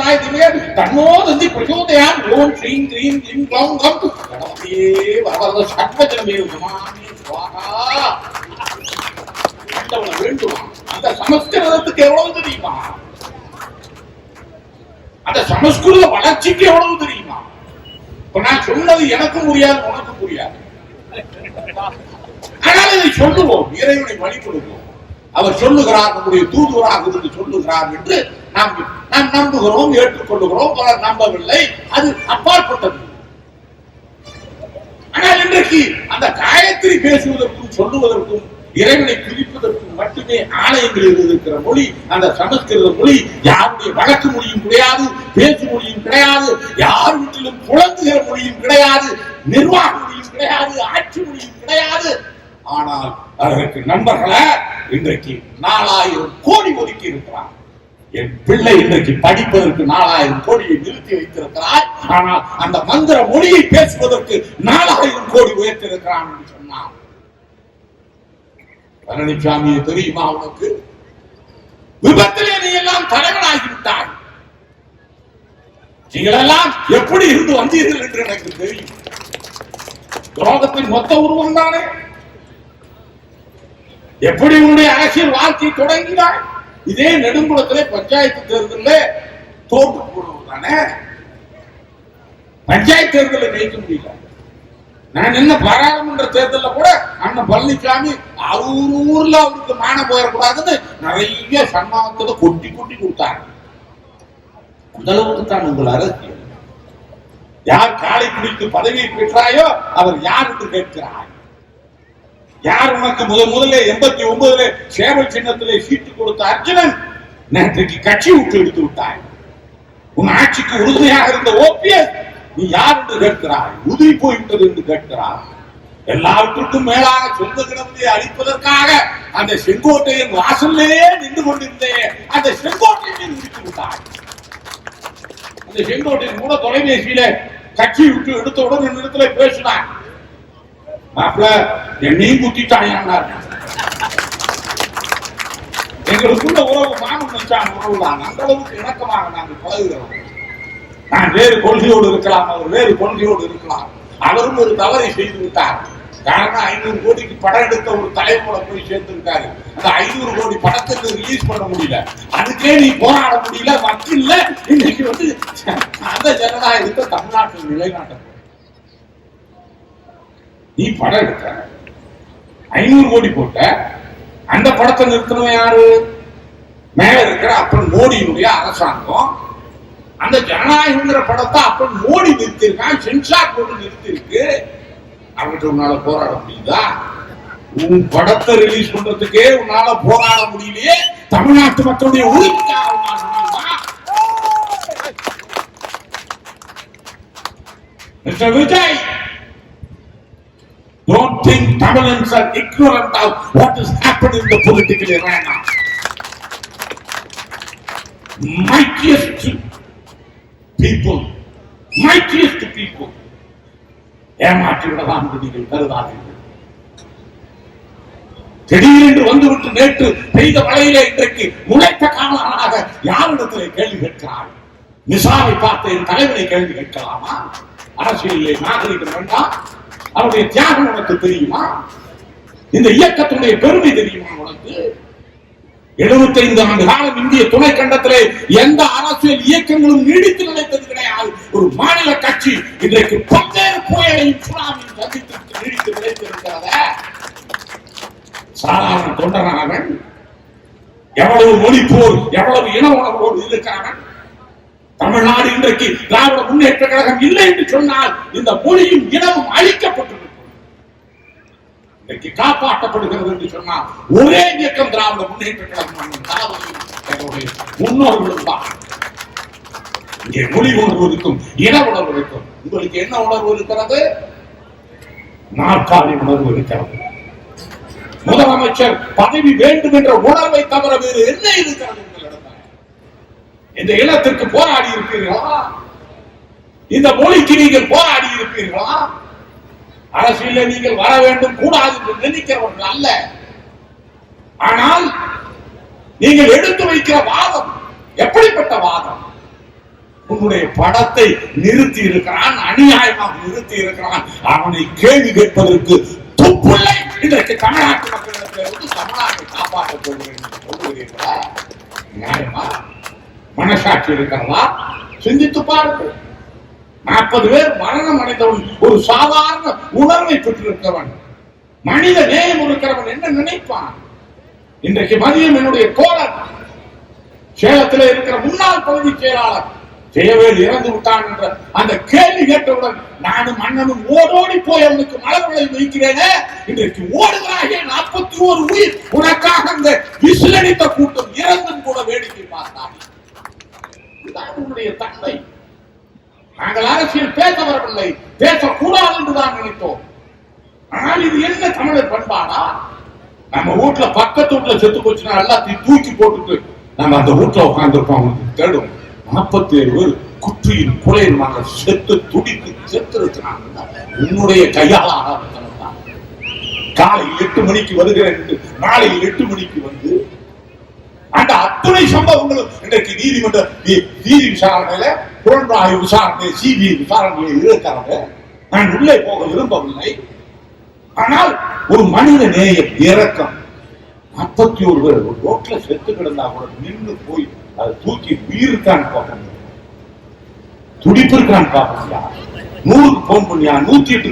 பிரச்சோதயாய தன்னோ தந்தி பிரச்சோதயான் ஓம் ஸ்ரீம் கிரீம் கிம் க்ளௌம் கம் கணபதியே வரவரத சர்வஜனமே நமாமி ஸ்வாஹா. ஆண்டவனை வேண்டுமா? அந்த சமஸ்கிருதத்துக்கு எவ்வளவு தெரியுமா? அந்த சமஸ்கிருத வளர்ச்சிக்கு எவ்வளவு தெரியுமா? இப்ப நான் சொன்னது எனக்கும் புரியாது, உனக்கும் புரியாது. ஆனால் இதை சொல்லுவோம், இறைவனை வழிபடுவோம். அவர் சொல்லுகிறார், நம்முடைய தூதுவராக இருந்து சொல்லுகிறார் என்று நாம் நம்புகிறோம், ஏற்றுக்கொள்ளுகிறோம். பலர் நம்பவில்லை, அது அப்பாற்பட்டது. ஆனால் இன்றைக்கு அந்த காயத்ரி பேசுவதற்கும் சொல்லுவதற்கும் இறைவனை குறிப்பதற்கும் மட்டுமே ஆலயங்களில் இருக்கிற மொழி அந்த சமஸ்கிருத மொழி. யாருடைய வழக்கு மொழியும் கிடையாது, பேச்சு மொழியும் கிடையாது, யார் வீட்டிலும் புலங்குகிற மொழியும் கிடையாது, நிர்வாக மொழியும் கிடையாது, ஆட்சி மொழியும் கிடையாது. ஆனால் அதற்கு நண்பர்களே, இன்றைக்கு 4000 கோடி ஒதுக்கி இருக்கிறார். என் பிள்ளை இன்றைக்கு படிப்பதற்கு 4000 கோடியை நிறுத்தி வைத்திருக்கிறார். ஆனால் அந்த மந்திர மொழியை பேசுவதற்கு 4000 கோடி உயர்த்திருக்கிறான் என்று சொன்னார். பழனிசாமியை தெரியுமா உனக்கு? விபத்திலே நீ எல்லாம் தலைவனாகிவிட்டாய். நீங்கள் எல்லாம் எப்படி இருந்து வந்தீர்கள் என்று எனக்கு தெரியும். துரோகத்தின் மொத்த உருவம் தானே. எப்படி உன்னுடைய அரசியல் வாழ்க்கை தொடங்கினாய்? இதே நெடுங்குளத்திலே பஞ்சாயத்து தேர்தலில் தோற்று போடுவது தானே. பஞ்சாயத்து தேர்தலை ஜெயிக்க முடியல. நான் என்ன பாராளுமன்ற தேர்தலில் கூட அண்ணன் பழனிசாமி அவரு ஊர்ல அவருக்கு மானம் போயிடக்கூடாதுன்னு நிறைய சன்மானத்தை கொட்டி கொட்டி கொடுத்தாங்க. முதலவுக்கு தான் உங்கள் அரசியல். யார் காலை பிடித்து பதவியை பெற்றாயோ அவர் யார் என்று கேட்கிறார். யார் உனக்கு முதல்ல 89 சேவல் சின்னத்திலே சீட்டு கொடுத்த அர்ஜுனன் நேற்றைக்கு கட்சி விட்டு எடுத்து விட்டாய். உன் ஆட்சிக்கு உறுதியாக இருந்த ஓபிஎஸ் நீ யார் என்று கேட்கிறாய். உதவி போய்விட்டது என்று கேட்கிறார். எல்லாவற்றுக்கும் மேலாக சொந்த கிடமையை அளிப்பதற்காக அந்த செங்கோட்டையின் வாசல்லையே நின்று கொண்டிருந்தேன். அந்த செங்கோட்டையை முடித்து விட்டாய். அந்த செங்கோட்டையின் கூட தொலைபேசியில கட்சி விட்டு எடுத்தவுடன் இந்த இடத்துல பேசினார். மாப்பிள்ள என்னையும் குத்திட்டாயான்னார். எங்களுக்குள்ள உறவு மாமன் மச்சான் உறவு தான். அந்த அளவுக்கு இணக்கமாக நாங்கள் பழகுகிறோம். நான் வேறு கொள்கையோடு இருக்கலாம், அவர் வேறு கொள்கையோடு இருக்கலாம். அவரும் ஒரு தவறை செய்து விட்டார். காரணம் 500 கோடிக்கு படம் எடுத்த ஒரு தலைவரோட போய் சேர்ந்திருக்காரு. அந்த 500 கோடி படத்துக்கு ரிலீஸ் பண்ண முடியல. அதுக்கே நீ போராட முடியல. வக்கீல்ல இன்னைக்கு வந்து அந்த ஜனநாயகத்தை தமிழ்நாட்டில் நிலைநாட்ட நீ படம் எடுத்த 500 கோடி போட்ட அந்த படத்தை நிறுத்தணும் யாரு? மேல இருக்கிற அப்பன் மோடியினுடைய அரசாங்கம். அந்த ஜனநாயகங்கிற படத்தை அப்பன் மோடி நிறுத்திருக்கான், சென்சார் போட்டு நிறுத்திருக்கு. அவர்கிட்ட உன்னால போராட முடியுதா? உன் படத்தை ரிலீஸ் பண்றதுக்கே உன்னால போராட முடியலையே. தமிழ்நாட்டு மக்களுடைய உரிமைக்காக முடியுமா? Mister Vijay, don't think Tamilians are ignorant of what is happening in the political arena. Mightiest people ஏமாற்றி விடலாம் என்று நீங்கள் கருதாதீர்கள். திடீரென்று வந்துவிட்டு நேற்று பெய்த மழையிலே இன்றைக்கு முளைத்த காலாக யாரிடத்திலே கேள்வி கேட்கிறார்? நிசாவை பார்த்த என் தலைவனை கேள்வி கேட்கலாமா? அரசியலிலே நாகரிகம் வேண்டாம்? அவருடைய தியாகம் உனக்கு தெரியுமா? இந்த இயக்கத்துடைய பெருமை தெரியுமா உனக்கு? 75 ஆண்டு காலம் இந்திய துணை கண்டத்திலே எந்த அரசியல் இயக்கங்களும் நீடித்து நிலைத்தது கிடையாது. ஒரு மாநில கட்சி இன்றைக்கு பல்வேறு புயலையும் சுனாமியும் சந்தித்து நீடித்து நிலைத்திருக்கிறத சாதாரண தொண்டனானவன் எவ்வளவு மொழி போர், எவ்வளவு இன உணர்வோடு இருக்கிறவன். தமிழ்நாடு இன்றைக்கு திராவிட முன்னேற்ற கழகம் இல்லை என்று சொன்னால் இந்த மொழியும் இனமும் அழிக்கப்பட்டிருக்கும். இன்றைக்கு காப்பாற்றப்படுகிறது என்று சொன்னால் ஒரே இயக்கம் திராவிட முன்னேற்ற கழகம். முன்னோர்களும் தான். இங்கே மொழி உணர்வு இருக்கும், இன உணர்வு இருக்கும். உங்களுக்கு என்ன உணர்வு இருக்கிறது? நாற்காலி உணர்வு இருக்கிறது. முதலமைச்சர் பதவி வேண்டும் என்ற உணர்வை தவிர வேறு என்ன இருக்கிறது? இந்த இனத்திற்கு போராடி இருப்பீர்களா? இந்த மொழிக்கு நீங்கள் போராடி இருப்பீர்களா? அரசியலில் நீங்கள் வர வேண்டும் கூடாது என்று நினைக்கிறவர்கள் அல்ல. ஆனால் நீங்கள் எடுத்து வைக்கிற வாதம் எப்படிப்பட்ட வாதம்? உன்னுடைய படத்தை நிறுத்தி இருக்கிறான், அநியாயமாக நிறுத்தி இருக்கிறான். அவனை கேள்வி கேட்பதற்கு துப்புள்ளை இன்றைக்கு தமிழ்நாட்டு மக்களிடத்திலிருந்து தமிழ்நாட்டை காப்பாற்றப் போகிறேன் சொல்லுகிறீர்களா? நியாயமா? மனசாட்சி இருக்கிறதா? சிந்தித்து பாருங்கள். 40 பேர் மரணம் அடைந்தவன் ஒரு சாதாரண உணர்வை பெற்றிருக்கிறவன், மனித நேயம் இருக்கிறவன் என்ன நினைப்பான்? இன்றைக்கு மதியம் என்னுடைய தோழர் சேலத்தில் இருக்கிற முன்னாள் பகுதி செயலாளர் ஜெயவேல் இறந்து விட்டான் என்ற அந்த கேள்வி கேட்டவுடன் நானும் மன்னனும் ஓடோடி போய் அவனுக்கு மலர்களை வைக்கிறேனே, இன்றைக்கு ஓடுகிறாயே 41 உயிர் உனக்காக அந்த விசிலடித்த கூட்டம் இறந்தும் கூட வேடிக்கை பார்த்தார். இதுதான் உன்னுடைய தன்மை. நாங்கள் அரசியல் பேச வரவில்லை, பேசக்கூடாது என்றுதான் நினைத்தோம். ஆனால் இது என்ன தமிழர் பண்பாடா? நம்ம வீட்டுல பக்கத்து வீட்டுல செத்து போச்சுன்னா எல்லாத்தையும் தூக்கி போட்டுட்டு நம்ம அந்த வீட்டுல உட்கார்ந்துருப்போம். தேடும் 47 பேர் குற்றியின் கொலையின் மகள் செத்து துடித்து செத்து இருக்கிறாங்க. உன்னுடைய கையால் ஆரம்பித்தான். காலையில் 8 மணிக்கு வருகிறேன், நாளையில் 8 மணிக்கு வந்து அந்த அத்துணை சம்பவங்களும் இன்றைக்கு நீதிமன்ற நீதி விசாரணையில, புலனாய்வு விசாரணை, சிபிஐ விசாரணையில் இருக்கிறாங்க. நான் உள்ளே போக விரும்பவில்லை. ஆனால் ஒரு மனித நேயம், இரக்கம். 41 பேர் ஒரு ரோட்ல செத்து கிடந்தா கூட நின்று போய் அதை தூக்கி உயிருக்கான்னு பார்க்கணும், துடிப்பு இருக்கான்னு பார்க்கணும். 100க்கு போன் பண்ணியா, 108